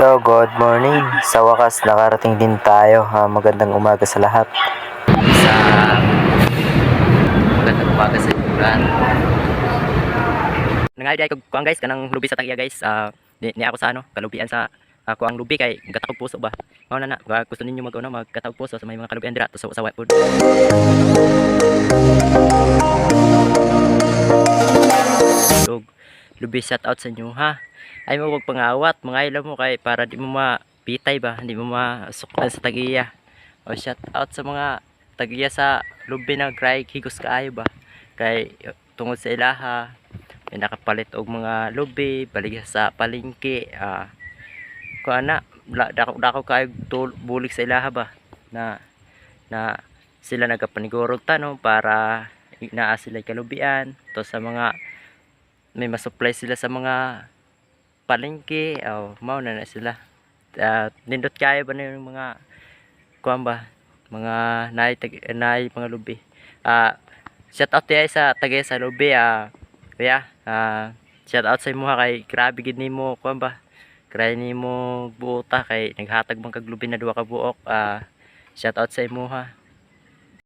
So, good morning. Sa wakas, nakarating din tayo. Magandang umaga sa lahat. Sa magandang umaga sa inyo lahat. Nangyari ay kuang guys, kanang lubi sa tagiya guys. Ni ako sa kalubian sa ako ang lubi kay gatag puso ba. Mao na gusto ninyo magkatag puso sa may mga kalubian dira to sa white food. So, lubi shout out sa inyo ha. Ay mo wag pangawat, mga ilaw mo kay para di mo mapitay ba, hindi mo masuklan sa tagiya. O shout out sa mga tagiya sa lubi na gray higos kaayo ba. Kay tungod sa ilaha may nakapalit og mga lubi balig sa palengke kuana dako kay bulig sa ilaha ba na sila nagapanigurog tanong para naa sila kalubian to sa mga may masupply sila sa mga palengke mao na sila nindot kaya ba na yung mga kuan ba mga naay mga lubi shout out tayo sa tagay sa lubi kuya shout out sa imo kay grabe gid nimo kuan ba kray nimo buota kay naghatag man kag lubi na duha ka buok shout out sa imo ha